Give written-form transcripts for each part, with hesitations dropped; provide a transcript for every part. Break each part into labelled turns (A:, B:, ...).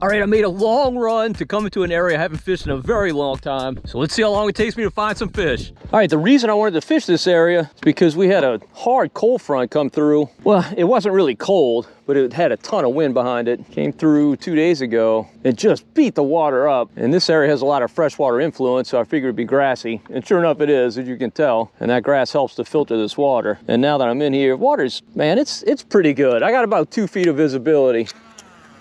A: All right, I made a long run to come into an area I haven't fished in a very long time. So let's see how long it takes me to find some fish. All right, the reason I wanted to fish this area is because we had a hard cold front come through. Well, it wasn't really cold, but it had a ton of wind behind it. Came through 2 days ago and just beat the water up. And this area has a lot of freshwater influence, so I figured it'd be grassy. And sure enough, it is, as you can tell. And that grass helps to filter this water. And now that I'm in here, water's, man, it's pretty good. I got about 2 feet of visibility.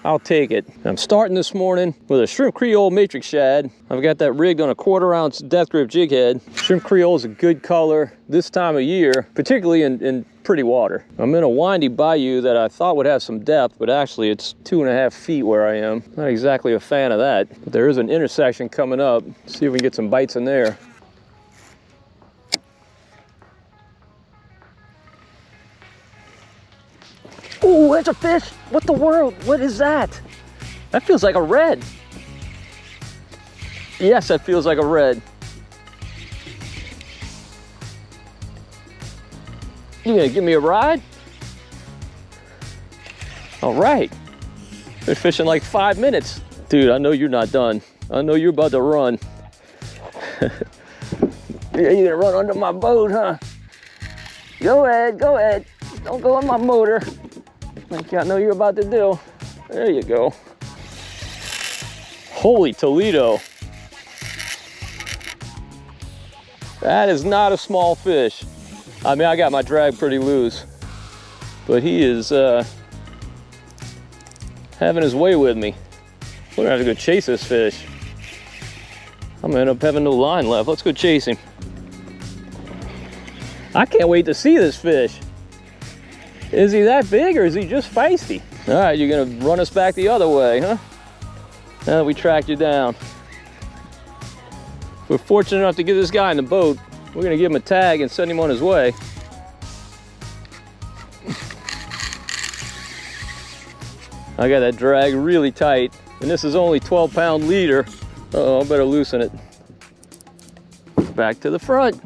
A: I'll take it. I'm starting this morning with a shrimp creole matrix shad. I've got that rigged on a 1/4 ounce death grip jig head. Shrimp creole is a good color this time of year, particularly in pretty water. I'm in a windy bayou that I thought would have some depth, but actually it's 2.5 feet where I am. Not exactly a fan of that, but there is an intersection coming up. See if we can get some bites in there. Oh, there's a fish. What the world? What is that? That feels like a red. Yes, that feels like a red. You gonna give me a ride? All right. Been fishing like 5 minutes. Dude, I know you're not done. I know you're about to run. You're gonna run under my boat, huh? Go ahead, go ahead. Don't go on my motor. Like I know you're about to do. There you go. Holy Toledo. That is not a small fish. I mean, I got my drag pretty loose, but he is having his way with me. We're gonna have to go chase this fish. I'm gonna end up having no line left. Let's go chase him. I can't wait to see this fish. Is he that big or is he just feisty? All right, you're gonna run us back the other way, huh? Now that we tracked you down. If we're fortunate enough to get this guy in the boat, we're gonna give him a tag and send him on his way. I got that drag really tight, and this is only 12-pound leader. Uh-oh, I better loosen it. Back to the front.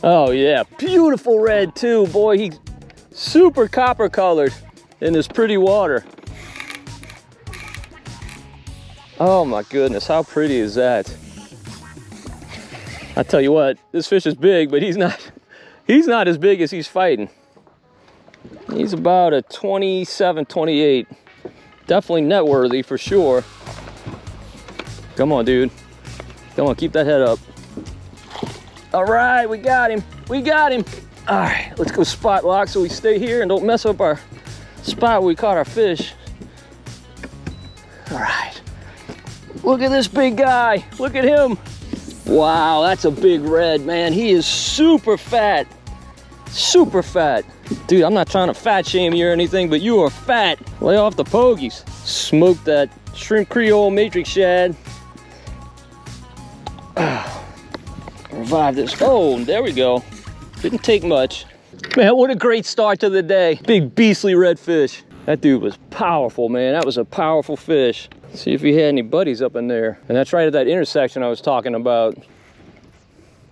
A: Oh yeah, beautiful red too. Boy, he's super copper colored in this pretty water. Oh my goodness, how pretty is that? I tell you what, this fish is big, but he's not as big as he's fighting. He's about a 27, 28. Definitely net worthy for sure. Come on, dude. Come on, keep that head up. All right, we got him. We got him. All right, let's go spot lock so we stay here and don't mess up our spot where we caught our fish. All right. Look at this big guy. Look at him. Wow, that's a big red, man. He is super fat. Super fat. Dude, I'm not trying to fat shame you or anything, but you are fat. Lay off the pogies. Smoke that shrimp creole matrix shad. Revive this. Oh, there we go. Didn't take much. Man, what a great start to the day. Big beastly redfish. That dude was powerful, man. That was a powerful fish. See if he had any buddies up in there. And that's right at that intersection I was talking about.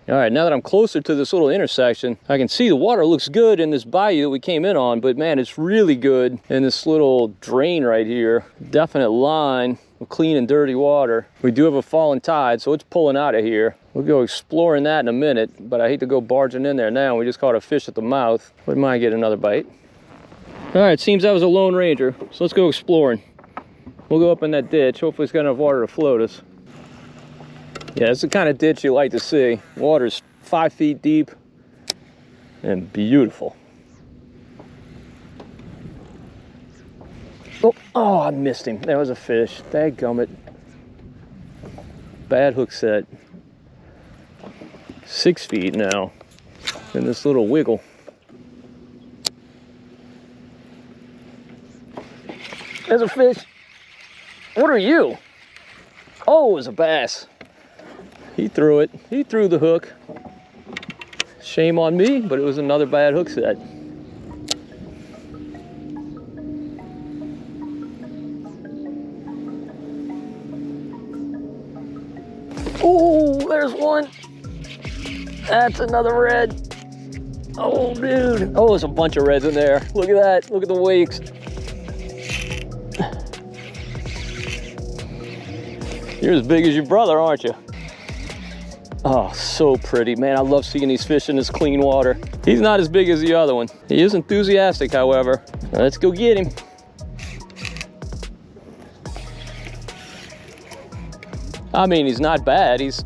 A: All right, now that I'm closer to this little intersection, I can see the water looks good in this bayou that we came in on, but man, it's really good in this little drain right here. Definite line of clean and dirty water. We do have a falling tide, so it's pulling out of here. We'll go exploring that in a minute, but I hate to go barging in there now. We just caught a fish at the mouth. Wouldn't mind getting another bite. All right, seems that was a Lone Ranger, so let's go exploring. We'll go up in that ditch. Hopefully it's got enough water to float us. Yeah, it's the kind of ditch you like to see. Water's 5 feet deep and beautiful. Oh, I missed him. There was a fish. Dadgummit. Bad hook set. 6 feet now in this little wiggle. There's a fish. What are you? Oh, it was a bass. He threw it. He threw the hook. Shame on me, but it was another bad hook set. Oh, there's one. That's another red. Oh, dude. Oh, there's a bunch of reds in there. Look at that. Look at the wakes. You're as big as your brother, aren't you? Oh, so pretty, man. I love seeing these fish in this clean water. He's not as big as the other one. He is enthusiastic, however. Let's go get him. I mean, he's not bad. He's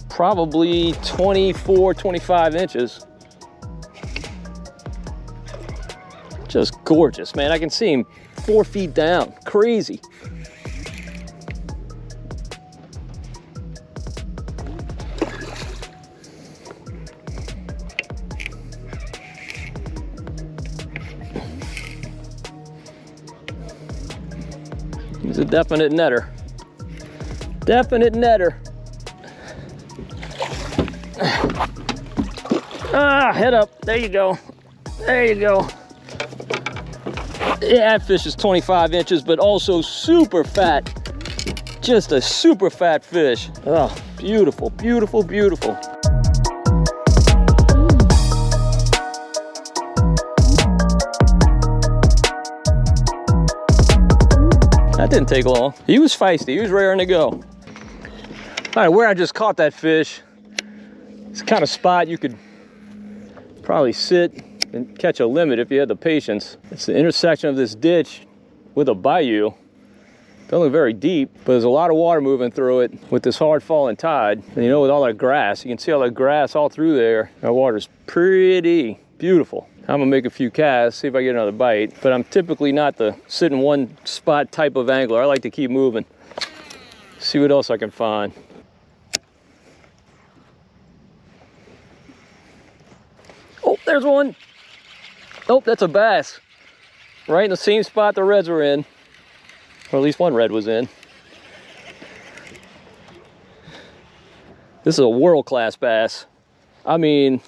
A: probably 24, 25 inches. Just gorgeous, man. I can see him 4 feet down. Crazy. He's a definite netter. Definite netter. Ah, head up. There you go. There you go. Yeah, that fish is 25 inches, but also super fat. Just a super fat fish. Oh, beautiful, beautiful, beautiful. That didn't take long. He was feisty. He was raring to go. All right, where I just caught that fish, it's the kind of spot you could probably sit and catch a limit if you had the patience. It's the intersection of this ditch with a bayou. It's only very deep, but there's a lot of water moving through it with this hard falling tide. And you know, with all that grass, you can see all that grass all through there. That water's pretty beautiful. I'm gonna make a few casts, see if I get another bite, but I'm typically not the sit in one spot type of angler. I like to keep moving. See what else I can find. Oh, there's one. Oh, that's a bass. Right in the same spot the reds were in. Or at least one red was in. This is a world-class bass. I mean,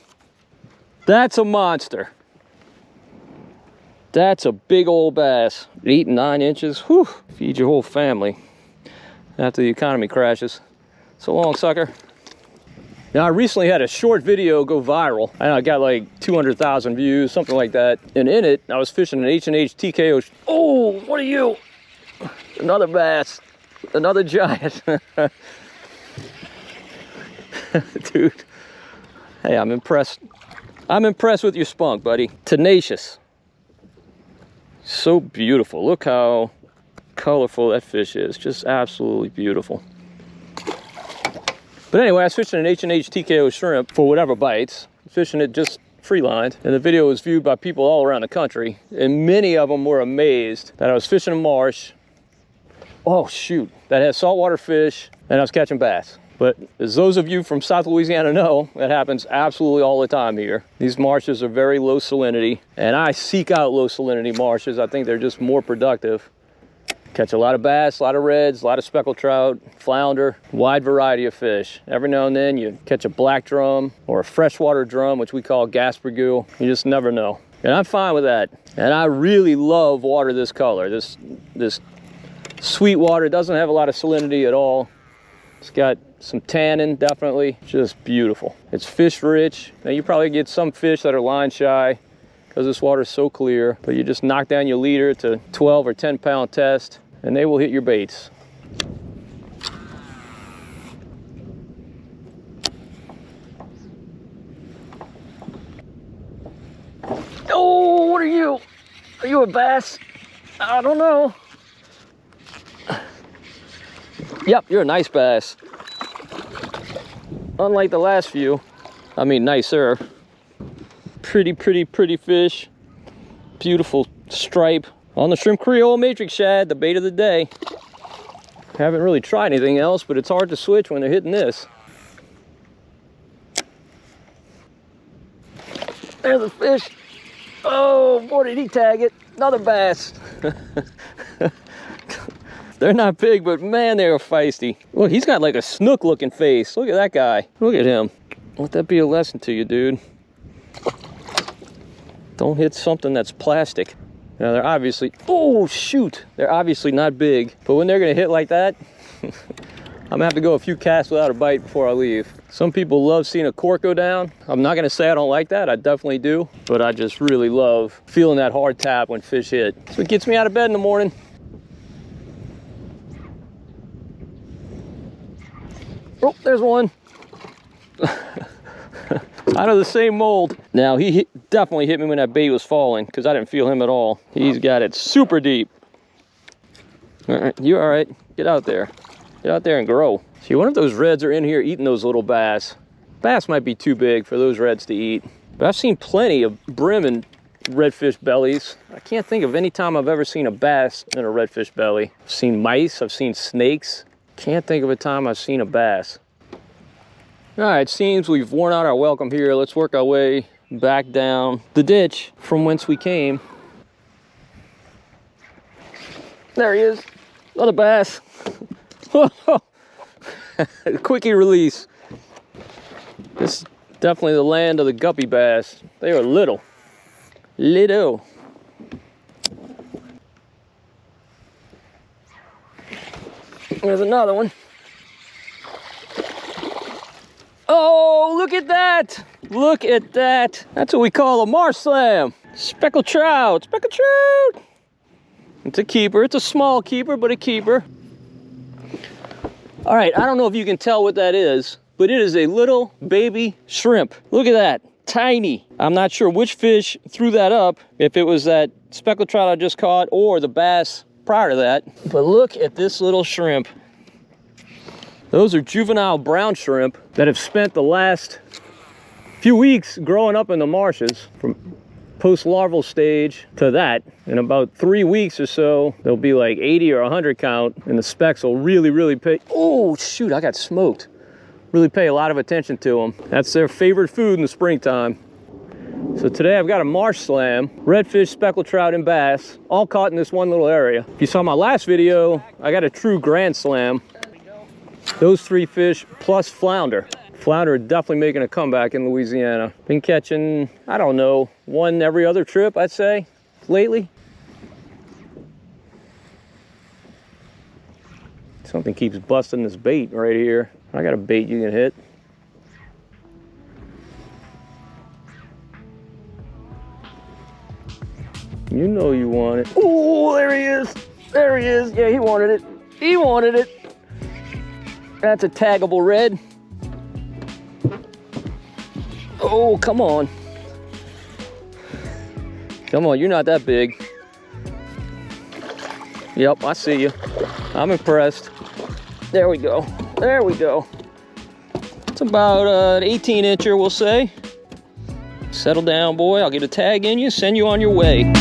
A: that's a monster. That's a big old bass. 8 and 9 inches. Whew. Feed your whole family after the economy crashes. So long, sucker. Now, I recently had a short video go viral. I got like 200,000 views, something like that. And in it, I was fishing an H&H TKO. Oh, what are you? Another bass. Another giant. Dude. Hey, I'm impressed. I'm impressed with your spunk, buddy. Tenacious. So beautiful. Look how colorful that fish is. Just absolutely beautiful. But anyway, I was fishing an H&H TKO shrimp for whatever bites. Fishing it just free-lined. And the video was viewed by people all around the country. And many of them were amazed that I was fishing a marsh. Oh, shoot. That has saltwater fish. And I was catching bass. But as those of you from South Louisiana know, that happens absolutely all the time here. These marshes are very low salinity, and I seek out low salinity marshes. I think they're just more productive. Catch a lot of bass, a lot of reds, a lot of speckled trout, flounder, wide variety of fish. Every now and then you catch a black drum or a freshwater drum, which we call gaspergule. You just never know. And I'm fine with that. And I really love water this color. This sweet water doesn't have a lot of salinity at all. It's got some tannin, definitely. Just beautiful. It's fish rich. Now you probably get some fish that are line shy because this water is so clear, but you just knock down your leader to 12 or 10 pound test and they will hit your baits. Oh, what are you? Are you a bass? I don't know. Yep, you're a nice bass. Unlike the last few. I mean, nicer. Pretty, pretty, pretty fish. Beautiful stripe. On the shrimp creole Matrix Shad, the bait of the day. Haven't really tried anything else, but it's hard to switch when they're hitting this. There's a fish. Oh, boy, did he tag it. Another bass. They're not big, but man, they're feisty. Look, he's got like a snook looking face. Look at that guy. Look at him. Let that be a lesson to you, dude. Don't hit something that's plastic. Now they're obviously, oh shoot, they're obviously not big, but when they're gonna hit like that, I'm gonna have to go a few casts without a bite before I leave. Some people love seeing a cork go down. I'm not gonna say I don't like that, I definitely do, but I just really love feeling that hard tap when fish hit. So it gets me out of bed in the morning. Oh, there's one. Out of the same mold. Now he definitely hit me when that bait was falling because I didn't feel him at all. He's got it super deep. All right, you all right? Get out there. Get out there and grow. See, one of those reds are in here eating those little bass. Bass might be too big for those reds to eat, but I've seen plenty of brim and redfish bellies. I can't think of any time I've ever seen a bass in a redfish belly. I've seen mice, I've seen snakes. Can't think of a time I've seen a bass. All right, it seems we've worn out our welcome here. Let's work our way back down the ditch from whence we came. There he is, another bass. Quickie release. This is definitely the land of the guppy bass. They are little. Little. There's another one. Oh, look at that. Look at that. That's what we call a marsh slam. Speckled trout, speckled trout. It's a keeper. It's a small keeper, but a keeper. All right, I don't know if you can tell what that is, but it is a little baby shrimp. Look at that, tiny. I'm not sure which fish threw that up, if it was that speckled trout I just caught or the bass prior to that. But look at this little shrimp. Those are juvenile brown shrimp that have spent the last few weeks growing up in the marshes from post-larval stage to that. In about 3 weeks or so, they'll be like 80 or 100 count, and the specs will really pay. Oh, shoot, I got smoked. Really pay a lot of attention to them. That's their favorite food in the springtime. So today I've got a marsh slam, redfish, speckled trout, and bass, all caught in this one little area. If you saw my last video, I got a true grand slam. Those 3 fish plus flounder. Flounder are definitely making a comeback in Louisiana. Been catching, I don't know, 1 every other trip, I'd say, lately. Something keeps busting this bait right here. I got a bait you can hit. You know you want it. Oh, there he is. There he is. Yeah, he wanted it. He wanted it. That's a taggable red. Oh, come on. Come on, you're not that big. Yep, I see you. I'm impressed. There we go. There we go. It's about an 18-incher, we'll say. Settle down, boy. I'll get a tag in you, send you on your way.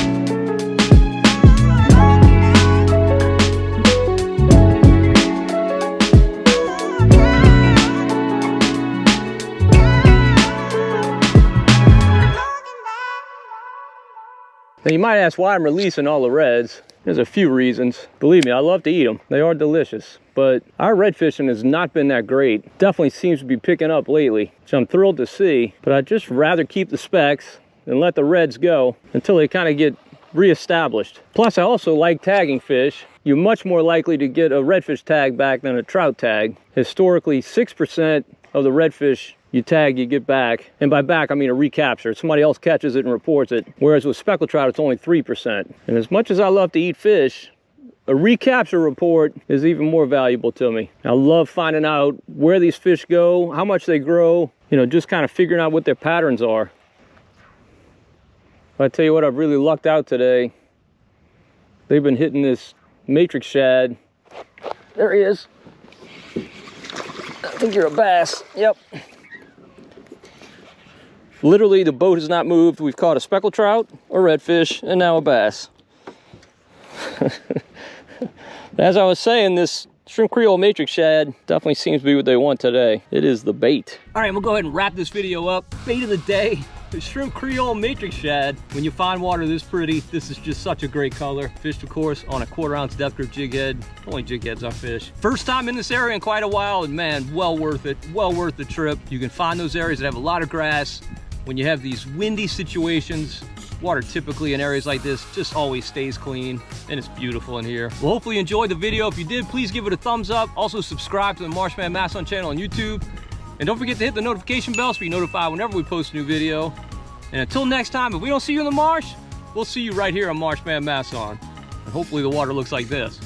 A: Now you might ask why I'm releasing all the reds. There's a few reasons. Believe me, I love to eat them. They are delicious. But our red fishing has not been that great. Definitely seems to be picking up lately, which I'm thrilled to see. But I'd just rather keep the specs and let the reds go until they kind of get reestablished. Plus, I also like tagging fish. You're much more likely to get a redfish tag back than a trout tag. Historically, 6% of the redfish you tag, you get back. And by back, I mean a recapture. Somebody else catches it and reports it. Whereas with speckled trout, it's only 3%. And as much as I love to eat fish, a recapture report is even more valuable to me. I love finding out where these fish go, how much they grow, you know, just kind of figuring out what their patterns are. But I tell you what, I've really lucked out today. They've been hitting this Matrix Shad. There he is. I think you're a bass. Yep. Literally, the boat has not moved. We've caught a speckled trout, a redfish, and now a bass. As I was saying, this shrimp creole matrix shad definitely seems to be what they want today. It is the bait. All right, we'll go ahead and wrap this video up. Bait of the day, the shrimp creole matrix shad. When you find water this pretty, this is just such a great color. Fished, of course, on a 1/4 ounce depth group jig head. Only jig heads I fish. First time in this area in quite a while, and man, well worth it. Well worth the trip. You can find those areas that have a lot of grass, when you have these windy situations, water typically in areas like this just always stays clean, and it's beautiful in here. Well, hopefully you enjoyed the video. If you did, please give it a thumbs up. Also subscribe to the Marshman Masson channel on YouTube. And don't forget to hit the notification bell so you be notified whenever we post a new video. And until next time, if we don't see you in the marsh, we'll see you right here on Marshman Masson. And hopefully the water looks like this.